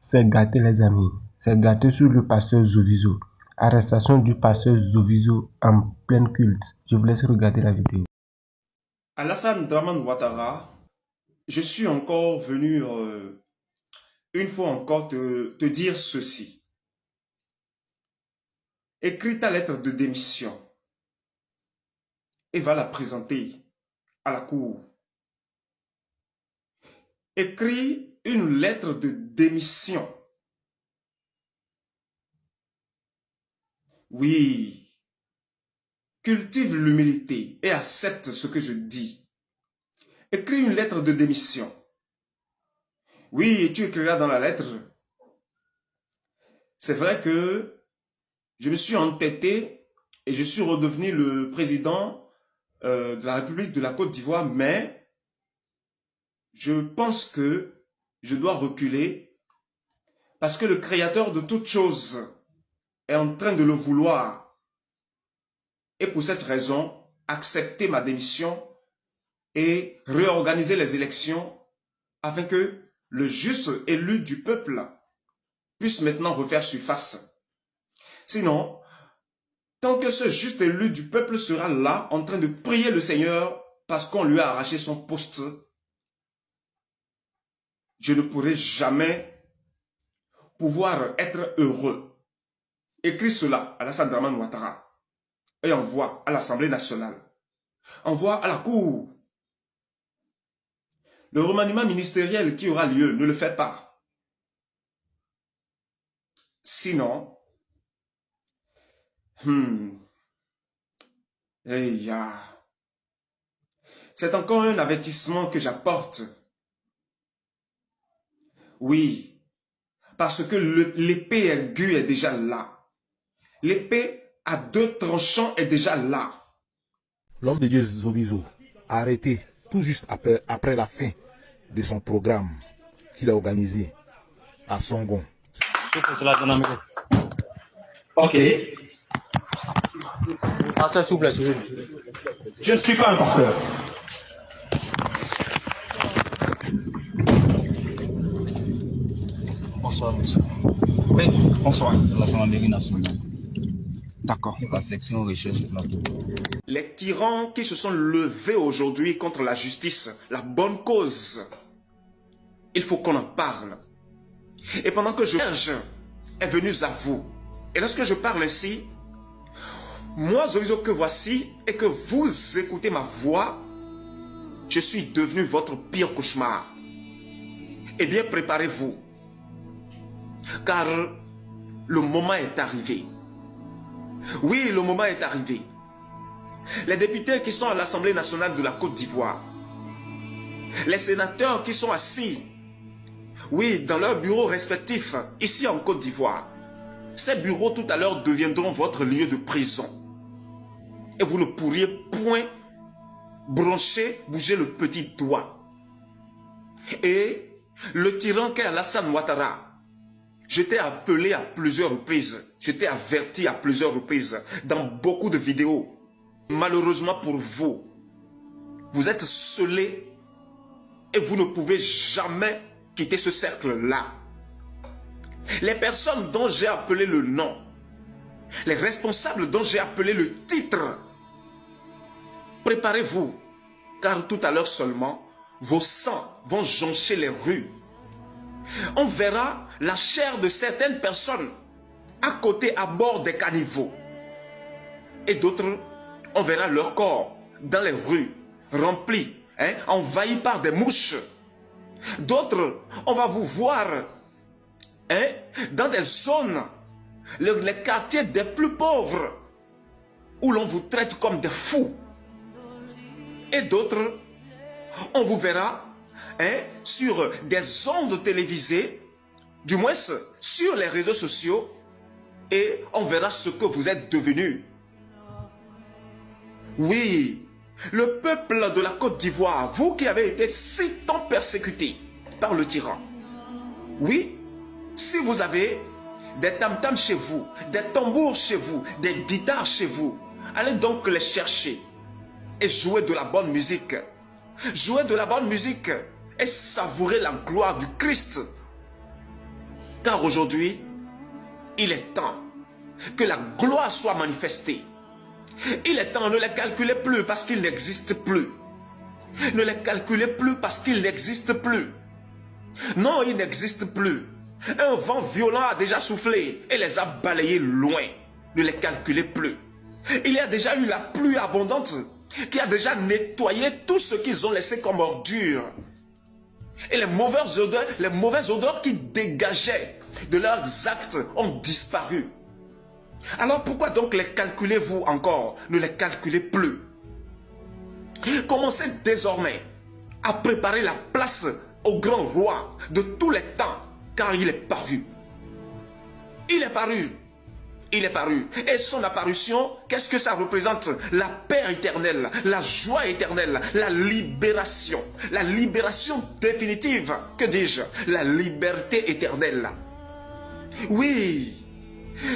C'est gâté les amis, c'est gâté sur le pasteur Zovizo. Arrestation du pasteur Zovizo en pleine culte. Je vous laisse regarder la vidéo. Alassane Draman Ouattara, je suis encore venu une fois encore te dire ceci. Écris ta lettre de démission et va la présenter à la cour. Écris une lettre de démission. Oui, cultive l'humilité et accepte ce que je dis. Écris une lettre de démission. Oui, et tu écriras dans la lettre. C'est vrai que je me suis entêté et je suis redevenu le président de la République de la Côte d'Ivoire, mais je pense que je dois reculer parce que le créateur de toutes choses est en train de le vouloir. Et pour cette raison, accepter ma démission et réorganiser les élections afin que le juste élu du peuple puisse maintenant refaire surface. Sinon, tant que ce juste élu du peuple sera là, en train de prier le Seigneur parce qu'on lui a arraché son poste, je ne pourrai jamais pouvoir être heureux. Écris cela à Alassane Draman Ouattara et envoie à l'Assemblée nationale. Envoie à la Cour. Le remaniement ministériel qui aura lieu, ne le fais pas. Sinon, c'est encore un avertissement que j'apporte. Oui, parce que l'épée aiguë est déjà là. L'épée à deux tranchants est déjà là. L'homme de Dieu Zovizo a arrêté tout juste après la fin de son programme qu'il a organisé à Songon. Ok. Je ne suis pas un pasteur. Bonsoir, monsieur. Oui, bonsoir. C'est la gendarmerie nationale. D'accord. La section recherche plateau. Les tyrans qui se sont levés aujourd'hui contre la justice, la bonne cause, il faut qu'on en parle. Et pendant que je est venu à vous. Et lorsque je parle ainsi, moi, Zovizo, que voici, et que vous écoutez ma voix, je suis devenu votre pire cauchemar. Eh bien, préparez-vous. Car le moment est arrivé. Oui, le moment est arrivé. Les députés qui sont à l'Assemblée nationale de la Côte d'Ivoire, les sénateurs qui sont assis, oui, dans leurs bureaux respectifs, ici en Côte d'Ivoire, ces bureaux tout à l'heure deviendront votre lieu de prison. Et vous ne pourriez point bouger le petit doigt. Et le tyran qu'est Alassane Ouattara, je t'ai appelé à plusieurs reprises, je t'ai averti à plusieurs reprises dans beaucoup de vidéos. Malheureusement pour vous, vous êtes scellés et vous ne pouvez jamais quitter ce cercle-là. Les personnes dont j'ai appelé le nom, les responsables dont j'ai appelé le titre, préparez-vous, car tout à l'heure seulement, vos sangs vont joncher les rues. On verra la chair de certaines personnes à côté, à bord des caniveaux. Et d'autres, on verra leur corps dans les rues, remplis, envahis par des mouches. D'autres, on va vous voir dans des zones, les quartiers des plus pauvres, où l'on vous traite comme des fous. Et d'autres, on vous verra sur des ondes télévisées, du moins sur les réseaux sociaux, et on verra ce que vous êtes devenus. Oui, le peuple de la Côte d'Ivoire, vous qui avez été si tant persécutés par le tyran. Oui, si vous avez des tam-tams chez vous, des tambours chez vous, des guitares chez vous, allez donc les chercher et jouer de la bonne musique. Jouer de la bonne musique et savourer la gloire du Christ. Car aujourd'hui, il est temps que la gloire soit manifestée. Il est temps, ne les calculez plus parce qu'ils n'existent plus. Ne les calculez plus parce qu'ils n'existent plus. Non, ils n'existent plus. Un vent violent a déjà soufflé et les a balayés loin. Ne les calculez plus. Il y a déjà eu la pluie abondante qui a déjà nettoyé tout ce qu'ils ont laissé comme ordure. Et les mauvaises odeurs qui dégageaient de leurs actes ont disparu. Alors pourquoi donc les calculez-vous encore? Ne les calculez plus. Commencez désormais à préparer la place au grand roi de tous les temps, car il est paru. Il est paru. Il est paru. Et son apparition, qu'est-ce que ça représente? La paix éternelle, la joie éternelle, la libération définitive. Que dis-je? La liberté éternelle. Oui,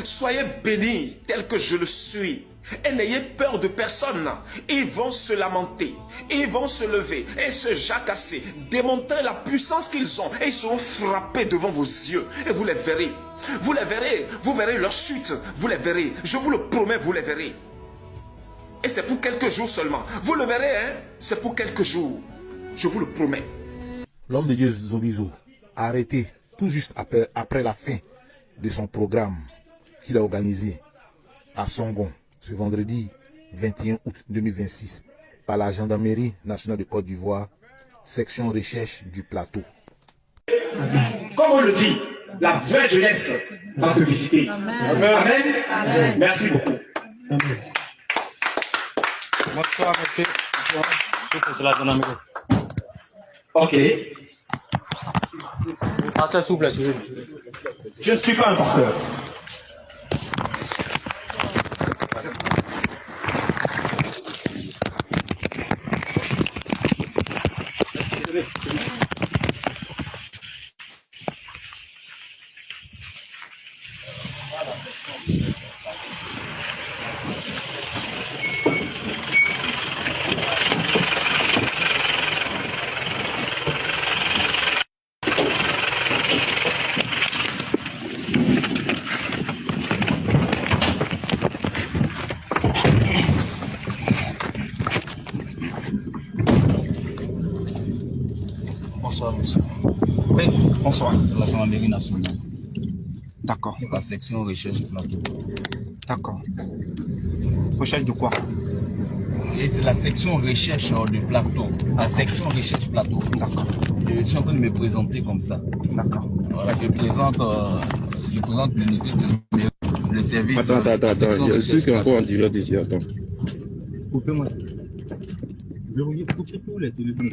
soyez bénis tel que je le suis. Et n'ayez peur de personne. Ils vont se lamenter, ils vont se lever et se jacasser, démontrer la puissance qu'ils ont. Et ils seront frappés devant vos yeux. Et vous les verrez. Vous les verrez. Vous verrez leur chute. Vous les verrez. Je vous le promets, vous les verrez. Et c'est pour quelques jours seulement. Vous le verrez, hein? C'est pour quelques jours. Je vous le promets. L'homme de Dieu Zovizo a arrêté tout juste après la fin de son programme qu'il a organisé à Songon ce vendredi 21 août 2026 par la Gendarmerie nationale de Côte d'Ivoire, section recherche du plateau. Comme on le dit, la vraie jeunesse va te visiter. Amen. Amen. Amen. Merci beaucoup. Bonsoir, monsieur. Ok. Ah, s'il vous plaît, Je ne suis pas un pasteur. Bonsoir, monsieur. Oui, bonsoir. C'est la gendarmerie nationale. D'accord, La section recherche plateau. d'accord. Recherche de quoi? Et c'est la section recherche du plateau. La section recherche plateau. D'accord, Je suis en train de me présenter comme ça. d'accord. Voilà, je présente l'unité, le service. Attends, la il y a section un recherche truc encore en plateau. direct ici, attends. Coupez-moi. Coupez tous les téléphones.